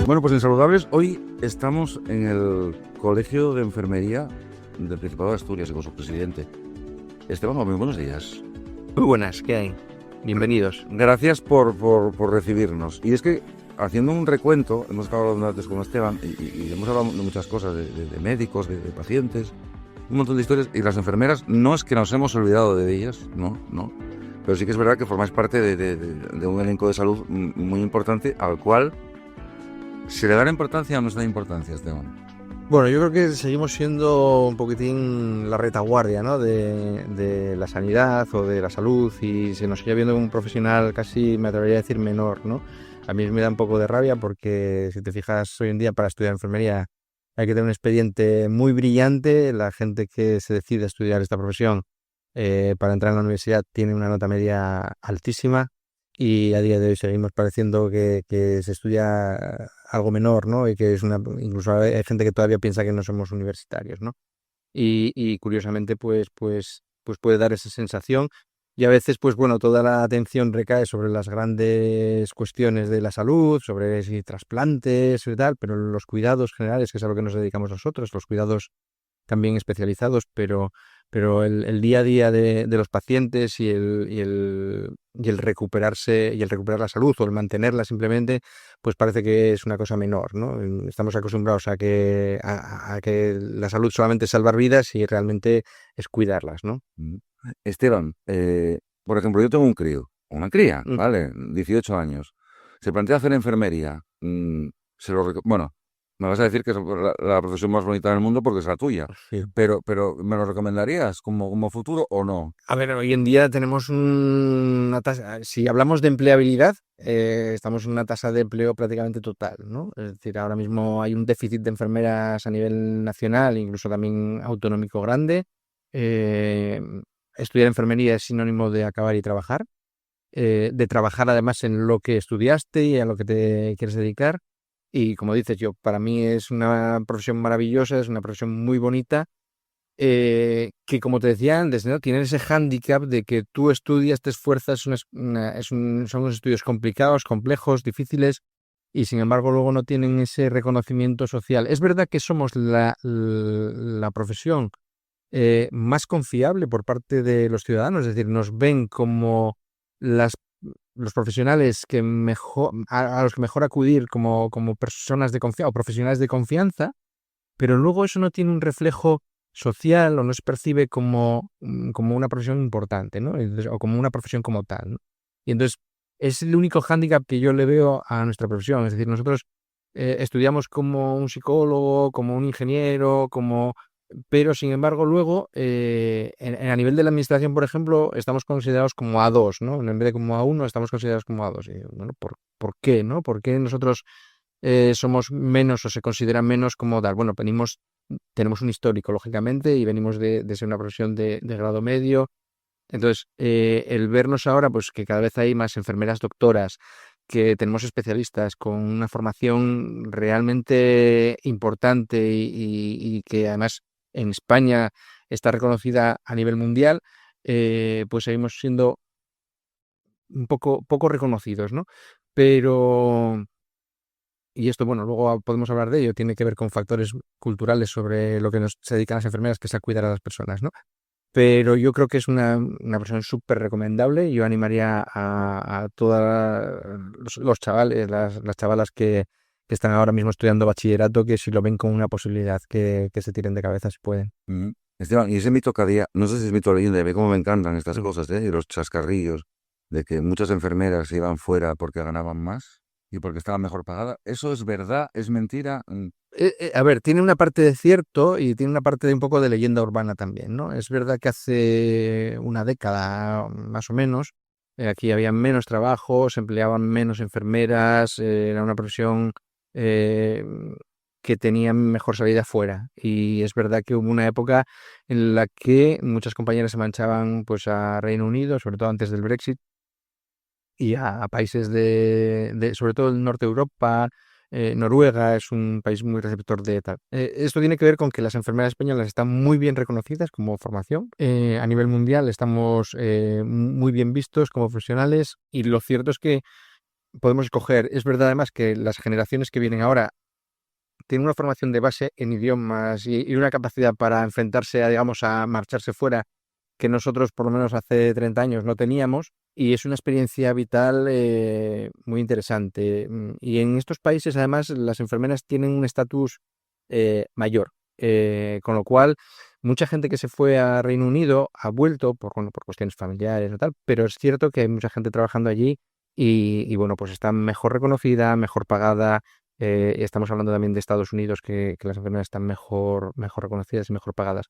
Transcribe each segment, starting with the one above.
Bueno, pues en Saludables hoy estamos en el Colegio de Enfermería del Principado de Asturias y con su presidente. Esteban, muy buenos días. Muy buenas, ¿qué hay? Bienvenidos. Gracias por recibirnos. Y es que, haciendo un recuento, hemos estado hablando antes con Esteban y hemos hablado de muchas cosas, de médicos, de pacientes, un montón de historias. Y las enfermeras, no es que nos hemos olvidado de ellas, no. Pero sí que es verdad que formáis parte de un elenco de salud muy importante al cual ¿se le da la importancia o no se da importancia, Esteban? Bueno, yo creo que seguimos siendo un poquitín la retaguardia, ¿no? de la sanidad o de la salud, y se nos sigue viendo un profesional casi, me atrevería a decir, menor, ¿no? A mí me da un poco de rabia porque, si te fijas, hoy en día para estudiar enfermería hay que tener un expediente muy brillante. La gente que se decide a estudiar esta profesión para entrar en la universidad tiene una nota media altísima, y a día de hoy seguimos pareciendo que se estudia algo menor, ¿no? Y que es incluso hay gente que todavía piensa que no somos universitarios, ¿no? Y curiosamente, pues puede dar esa sensación. Y a veces, pues bueno, toda la atención recae sobre las grandes cuestiones de la salud, sobre si trasplantes y tal, pero los cuidados generales, que es a lo que nos dedicamos nosotros, los cuidados también especializados, pero el día a día de los pacientes y el recuperarse y el recuperar la salud o el mantenerla simplemente, pues parece que es una cosa menor, ¿no? Estamos acostumbrados a que la salud solamente es salvar vidas, y realmente es cuidarlas, ¿no? Esteban, por ejemplo, yo tengo un crío, una cría, Mm. ¿vale? 18 años. Se plantea hacer enfermería. Bueno, me vas a decir que es la profesión más bonita del mundo porque es la tuya. Sí. Pero ¿me lo recomendarías como futuro o no? A ver, hoy en día tenemos una tasa, si hablamos de empleabilidad, estamos en una tasa de empleo prácticamente total, ¿no? Es decir, ahora mismo hay un déficit de enfermeras a nivel nacional, incluso también autonómico, grande. Eh, Estudiar enfermería es sinónimo de acabar y trabajar, de trabajar además en lo que estudiaste y a lo que te quieres dedicar. Y como dices, para mí es una profesión maravillosa, es una profesión muy bonita, que, como te decía antes, ¿no? Tienen ese hándicap de que tú estudias, te esfuerzas, son unos estudios complicados, complejos, difíciles, y sin embargo luego no tienen ese reconocimiento social. Es verdad que somos la profesión más confiable por parte de los ciudadanos, es decir, nos ven como las, los profesionales a los que mejor acudir como personas de confianza o profesionales de confianza, pero luego eso no tiene un reflejo social o no se percibe como una profesión importante, ¿no? O como una profesión como tal, ¿no? Y entonces es el único hándicap que yo le veo a nuestra profesión. Es decir, nosotros estudiamos como un psicólogo, como un ingeniero, pero sin embargo luego a nivel de la administración, por ejemplo, estamos considerados como A2, ¿no? En vez de como A1, estamos considerados como A2. Y bueno, ¿por qué, no? ¿Por qué nosotros somos menos o se considera menos como tal? Bueno, tenemos un histórico, lógicamente, y venimos de ser una profesión de grado medio. Entonces, el vernos ahora, pues que cada vez hay más enfermeras doctoras, que tenemos especialistas con una formación realmente importante y que además en España está reconocida a nivel mundial, pues seguimos siendo un poco reconocidos, ¿no? Pero, y esto, bueno, luego podemos hablar de ello, tiene que ver con factores culturales sobre lo que se dedican las enfermeras, que es a cuidar a las personas, ¿no? Pero yo creo que es una persona súper recomendable. Yo animaría a todos los chavales, las chavalas que están ahora mismo estudiando bachillerato, que si lo ven como una posibilidad, que se tiren de cabeza si pueden. Esteban, y ese mito que había, no sé si es mito o leyenda, ve cómo me encantan estas cosas, y los chascarrillos, de que muchas enfermeras se iban fuera porque ganaban más y porque estaban mejor pagadas. ¿Eso es verdad? ¿Es mentira? A ver, tiene una parte de cierto y tiene una parte de un poco de leyenda urbana también, ¿no? Es verdad que hace una década, más o menos, aquí había menos trabajo, se empleaban menos enfermeras, era una profesión eh, que tenía mejor salida fuera. Y es verdad que hubo una época en la que muchas compañeras se marchaban, pues, a Reino Unido, sobre todo antes del Brexit, y a países sobre todo el norte de Europa. Noruega es un país muy receptor de tal. Esto tiene que ver con que las enfermeras españolas están muy bien reconocidas como formación. A nivel mundial estamos muy bien vistos como profesionales, y lo cierto es que podemos escoger. Es verdad además que las generaciones que vienen ahora tienen una formación de base en idiomas y una capacidad para enfrentarse a, digamos, a marcharse fuera que nosotros por lo menos hace 30 años no teníamos, y es una experiencia vital muy interesante. Y en estos países además las enfermeras tienen un estatus mayor, con lo cual mucha gente que se fue a Reino Unido ha vuelto bueno, por cuestiones familiares o tal, pero es cierto que hay mucha gente trabajando allí y bueno, pues está mejor reconocida, mejor pagada. Estamos hablando también de Estados Unidos, que las enfermeras están mejor reconocidas y mejor pagadas.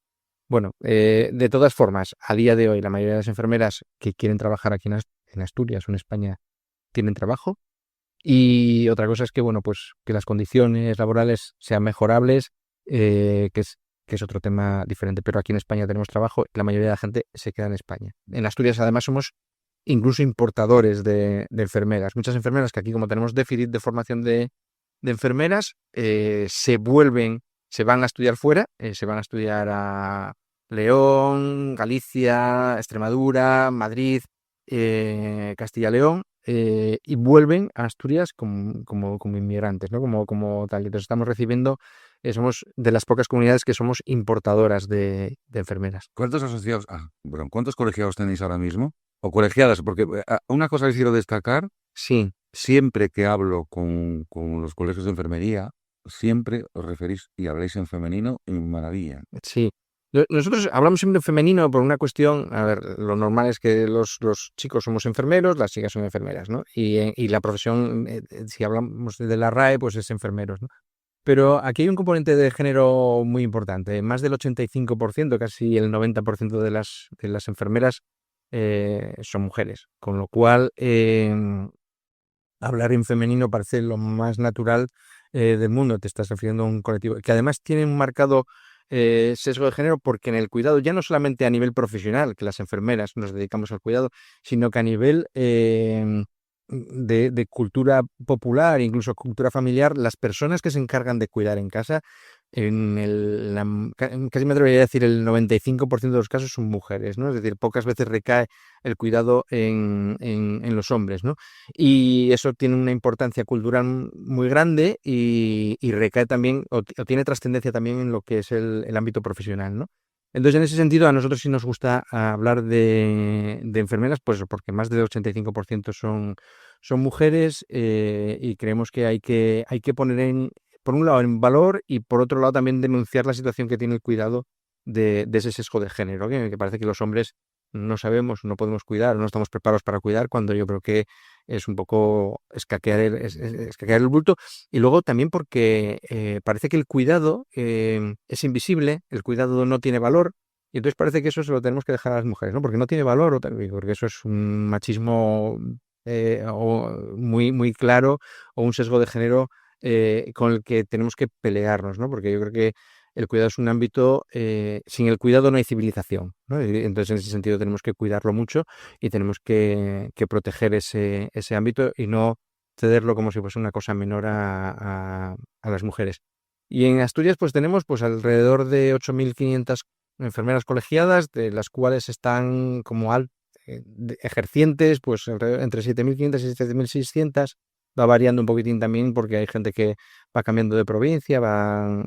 Bueno, de todas formas, a día de hoy la mayoría de las enfermeras que quieren trabajar aquí en Asturias o en España tienen trabajo. Y otra cosa es que, bueno, pues que las condiciones laborales sean mejorables, que es otro tema diferente. Pero aquí en España tenemos trabajo y la mayoría de la gente se queda en España. En Asturias además somos incluso importadores de enfermeras. Muchas enfermeras que aquí, como tenemos déficit de formación de enfermeras, se van a estudiar fuera, se van a estudiar a León, Galicia, Extremadura, Madrid, Castilla-León, y vuelven a Asturias como inmigrantes, ¿no? Como tal. Entonces estamos recibiendo, somos de las pocas comunidades que somos importadoras de enfermeras. ¿Cuántos asociados, bueno, cuántos colegiados tenéis ahora mismo? O colegiadas, porque una cosa que quiero destacar, Sí, siempre que hablo con los colegios de enfermería, siempre os referís y habláis en femenino y me maravillan. sí. Nosotros hablamos siempre en femenino por una cuestión, a ver, lo normal es que los chicos somos enfermeros, las chicas son enfermeras, ¿no? Y la profesión, si hablamos de la RAE, pues es enfermeros, ¿no? Pero aquí hay un componente de género muy importante. Más del 85%, casi el 90% de las enfermeras son mujeres, con lo cual hablar en femenino parece lo más natural del mundo. Te estás refiriendo a un colectivo que además tiene un marcado sesgo de género, porque en el cuidado, ya no solamente a nivel profesional, que las enfermeras nos dedicamos al cuidado, sino que a nivel de cultura popular, incluso cultura familiar, las personas que se encargan de cuidar en casa, casi me atrevería a decir el 95% de los casos son mujeres, ¿no? Es decir, pocas veces recae el cuidado en los hombres, ¿no? Y eso tiene una importancia cultural muy grande y recae también, o tiene trascendencia también en lo que es el ámbito profesional, ¿no? Entonces, en ese sentido, a nosotros sí nos gusta hablar de enfermeras, pues porque más del 85% son mujeres, y creemos que hay que poner por un lado en valor, y por otro lado también denunciar la situación que tiene el cuidado de ese sesgo de género, que parece que los hombres no sabemos, no podemos cuidar, no estamos preparados para cuidar, cuando yo creo que es un poco escaquear el bulto. Y luego también porque parece que el cuidado es invisible, el cuidado no tiene valor, y entonces parece que eso se lo tenemos que dejar a las mujeres, ¿no? Porque no tiene valor, porque eso es un machismo muy, muy claro, o un sesgo de género con el que tenemos que pelearnos, ¿no? Porque yo creo que el cuidado es un ámbito, sin el cuidado no hay civilización, ¿no? Y entonces, en ese sentido, tenemos que cuidarlo mucho y tenemos que proteger ese ámbito y no cederlo como si fuese una cosa menor a las mujeres. Y en Asturias, pues tenemos pues alrededor de 8.500 enfermeras colegiadas, de las cuales están como ejercientes, pues entre 7.500 y 7.600. Va variando un poquitín también, porque hay gente que va cambiando de provincia,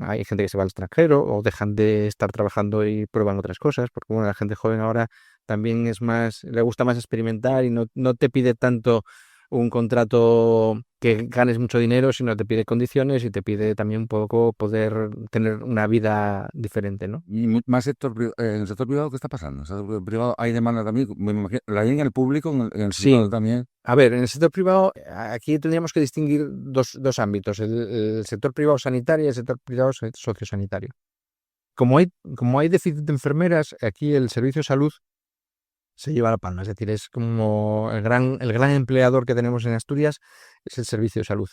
hay gente que se va al extranjero o dejan de estar trabajando y prueban otras cosas, porque bueno, la gente joven ahora también le gusta más experimentar, y no te pide tanto un contrato que ganes mucho dinero, sino te pide condiciones y te pide también un poco poder tener una vida diferente, ¿no? Y más en el sector privado, ¿qué está pasando? En el sector privado hay demanda también, me imagino, la hay en el público, en el privado Sí. también. A ver, en el sector privado, aquí tendríamos que distinguir dos ámbitos, el sector privado sanitario y el sector privado sociosanitario. Como hay déficit de enfermeras, aquí el servicio de salud se lleva la palma. Es decir, es como el gran empleador que tenemos en Asturias es el servicio de salud.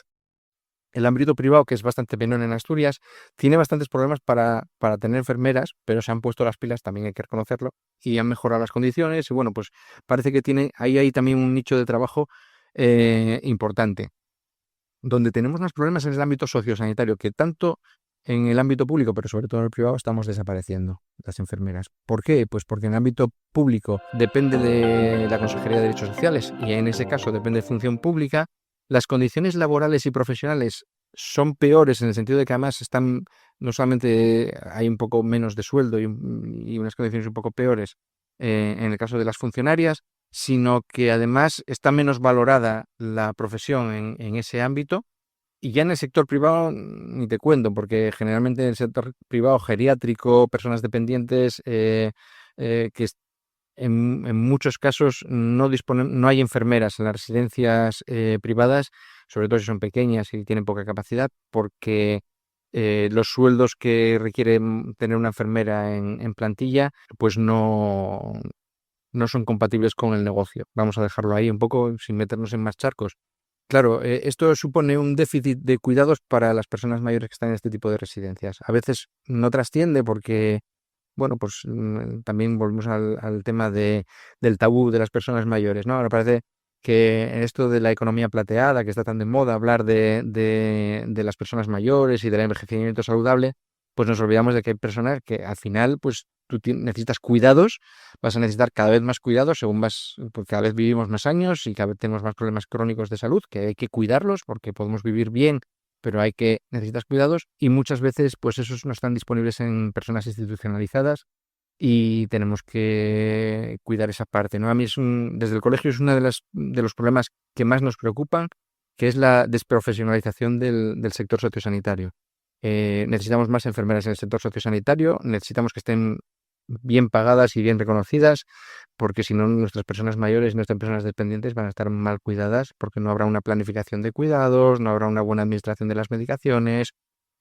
El ámbito privado, que es bastante menor en Asturias, tiene bastantes problemas para tener enfermeras, pero se han puesto las pilas, también hay que reconocerlo, y han mejorado las condiciones. Y bueno, pues parece que ahí hay también un nicho de trabajo importante. Donde tenemos más problemas en el ámbito sociosanitario, que tanto en el ámbito público, pero sobre todo en el privado, estamos desapareciendo las enfermeras. ¿Por qué? Pues porque en el ámbito público depende de la Consejería de Derechos Sociales, y en ese caso depende de Función Pública, las condiciones laborales y profesionales son peores en el sentido de que además están, no solamente hay un poco menos de sueldo y unas condiciones un poco peores en el caso de las funcionarias, sino que además está menos valorada la profesión en ese ámbito. Y ya en el sector privado ni te cuento, porque generalmente en el sector privado geriátrico, personas dependientes, que en muchos casos no hay enfermeras en las residencias privadas, sobre todo si son pequeñas y tienen poca capacidad, porque los sueldos que requiere tener una enfermera en plantilla, pues no son compatibles con el negocio. Vamos a dejarlo ahí un poco sin meternos en más charcos. Claro, esto supone un déficit de cuidados para las personas mayores que están en este tipo de residencias. A veces no trasciende porque, bueno, pues también volvemos al tema del tabú de las personas mayores, ¿no? Ahora parece que en esto de la economía plateada, que está tan de moda hablar de las personas mayores y del envejecimiento saludable, pues nos olvidamos de que hay personas que al final, pues tú necesitas cuidados, vas a necesitar cada vez más cuidados según porque cada vez vivimos más años y cada vez tenemos más problemas crónicos de salud, que hay que cuidarlos porque podemos vivir bien, pero necesitas cuidados y muchas veces pues esos no están disponibles en personas institucionalizadas y tenemos que cuidar esa parte, ¿no? A mí desde el colegio es uno de los problemas que más nos preocupan, que es la desprofesionalización del sector sociosanitario. Necesitamos más enfermeras en el sector sociosanitario, necesitamos que estén bien pagadas y bien reconocidas, porque si no nuestras personas mayores y nuestras personas dependientes van a estar mal cuidadas, porque no habrá una planificación de cuidados, no habrá una buena administración de las medicaciones,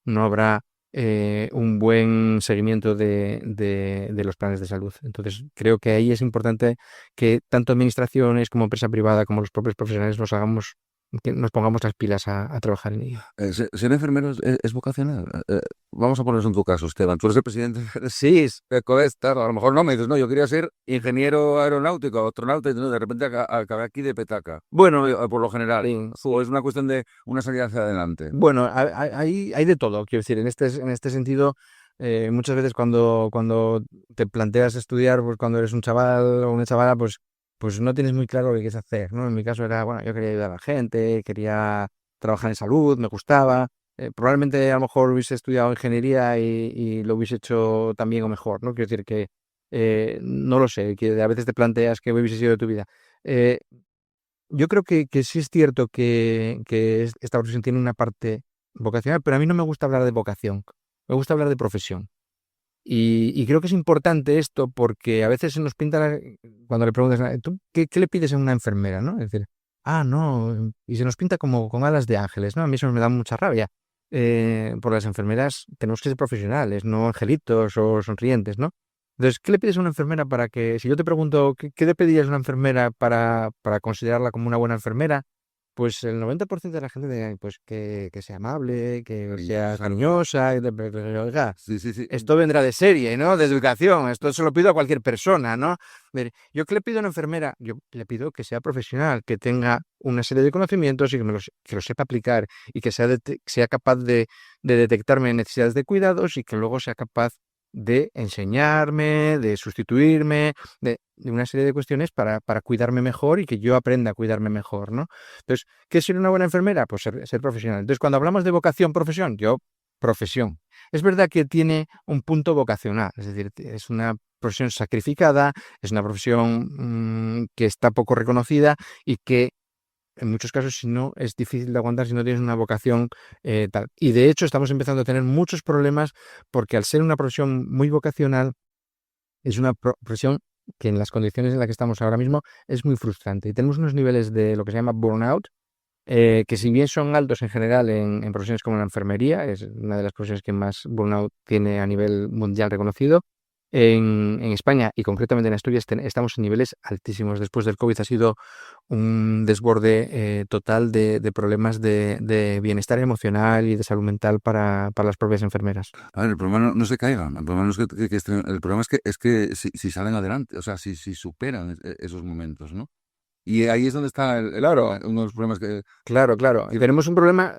no habrá un buen seguimiento de los planes de salud. Entonces, creo que ahí es importante que tanto administraciones como empresa privada, como los propios profesionales que nos pongamos las pilas a trabajar en ello. Ser enfermero es vocacional. Vamos a ponernos en tu caso, Esteban. Tú eres el presidente Sí, de Covestar. A lo mejor no me dices, no, yo quería ser ingeniero aeronáutico, astronauta, y no, de repente acabé aquí de petaca. bueno, Por lo general. sí. O es una cuestión de una salida hacia adelante. Bueno, hay de todo, quiero decir, en este sentido, muchas veces cuando te planteas estudiar, pues cuando eres un chaval o una chavala, pues no tienes muy claro lo que quieres hacer, ¿no? En mi caso era, bueno, yo quería ayudar a la gente, quería trabajar en salud, me gustaba. Probablemente a lo mejor hubiese estudiado ingeniería y lo hubiese hecho también o mejor, ¿no? Quiero decir que no lo sé, que a veces te planteas qué hubiese sido de tu vida. Eh, yo creo que sí es cierto que esta profesión tiene una parte vocacional, pero a mí no me gusta hablar de vocación, me gusta hablar de profesión. Y creo que es importante esto porque a veces se nos pinta, cuando le preguntas, ¿tú qué le pides a una enfermera? ¿No? Es decir, no, y se nos pinta como con alas de ángeles, ¿no? A mí eso me da mucha rabia. Por las enfermeras tenemos que ser profesionales, no angelitos o sonrientes, ¿no? Entonces, ¿qué le pides a una enfermera si yo te pregunto, ¿qué le pedirías a una enfermera para considerarla como una buena enfermera? Pues el 90% de la gente diría, pues que sea amable, que sea cariñosa, oiga, Sí, sí, sí. esto vendrá de serie, ¿no? De educación, esto se lo pido a cualquier persona, ¿no? Yo qué le pido a una enfermera, yo le pido que sea profesional, que tenga una serie de conocimientos y que lo sepa aplicar y que sea capaz de detectarme necesidades de cuidados y que luego sea capaz de enseñarme, de sustituirme, de una serie de cuestiones para cuidarme mejor y que yo aprenda a cuidarme mejor, ¿no? Entonces, ¿qué es ser una buena enfermera? Pues ser profesional. Entonces, cuando hablamos de vocación, profesión, profesión. Es verdad que tiene un punto vocacional, es decir, es una profesión sacrificada, es una profesión que está poco reconocida y que en muchos casos, si no, es difícil de aguantar si no tienes una vocación tal. Y de hecho, estamos empezando a tener muchos problemas porque al ser una profesión muy vocacional, es una profesión que en las condiciones en las que estamos ahora mismo es muy frustrante. Y tenemos unos niveles de lo que se llama burnout, que si bien son altos en general en profesiones como la enfermería, es una de las profesiones que más burnout tiene a nivel mundial reconocido, en España y concretamente en Asturias estamos en niveles altísimos. Después del COVID ha sido un desborde total de problemas de bienestar emocional y de salud mental para las propias enfermeras. A ver, el problema no es que caigan, el problema no es que el problema es que si salen adelante, o sea, si superan esos momentos, ¿no? Y ahí es donde está Claro, uno de los problemas que... claro. Y tenemos un problema,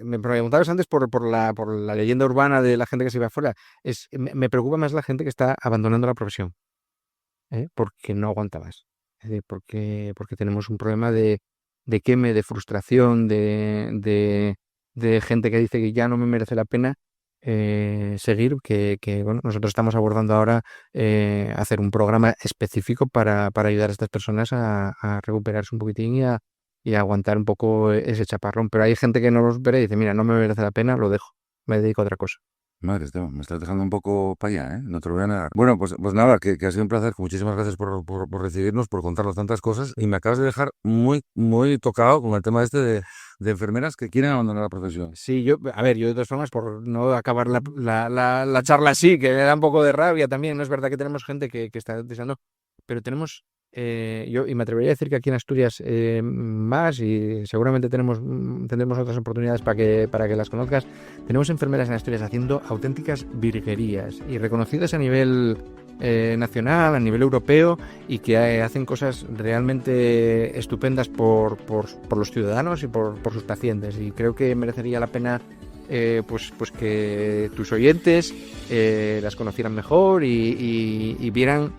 me preguntabas antes por la leyenda urbana de la gente que se va afuera. Me preocupa más la gente que está abandonando la profesión, porque no aguanta más. Es decir, porque tenemos un problema queme, de frustración, de gente que dice que ya no me merece la pena seguir, que bueno, nosotros estamos abordando ahora hacer un programa específico para ayudar a estas personas a recuperarse un poquitín y a aguantar un poco ese chaparrón. Pero hay gente que no lo supera y dice, mira, no me merece la pena, lo dejo, me dedico a otra cosa. Madre, Esteban, me estás dejando un poco para allá, ¿eh? No te lo voy a negar. Bueno, pues nada, que ha sido un placer. Muchísimas gracias por recibirnos, por contarnos tantas cosas. Y me acabas de dejar muy, muy tocado con el tema este de enfermeras que quieren abandonar la profesión. Sí, yo de todas formas, por no acabar la charla así, que me da un poco de rabia también, no es verdad que tenemos gente que está deseando, pero tenemos, y me atrevería a decir que aquí en Asturias más, y seguramente tendremos otras oportunidades para que las conozcas, tenemos enfermeras en Asturias haciendo auténticas virguerías y reconocidas a nivel nacional, a nivel europeo, y que hacen cosas realmente estupendas por los ciudadanos y por sus pacientes, y creo que merecería la pena pues que tus oyentes las conocieran mejor y vieran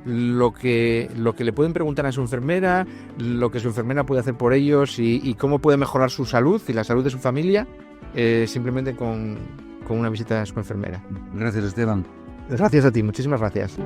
lo que le pueden preguntar a su enfermera, lo que su enfermera puede hacer por ellos y cómo puede mejorar su salud y la salud de su familia simplemente con una visita a su enfermera. Gracias, Esteban. Gracias a ti, muchísimas gracias.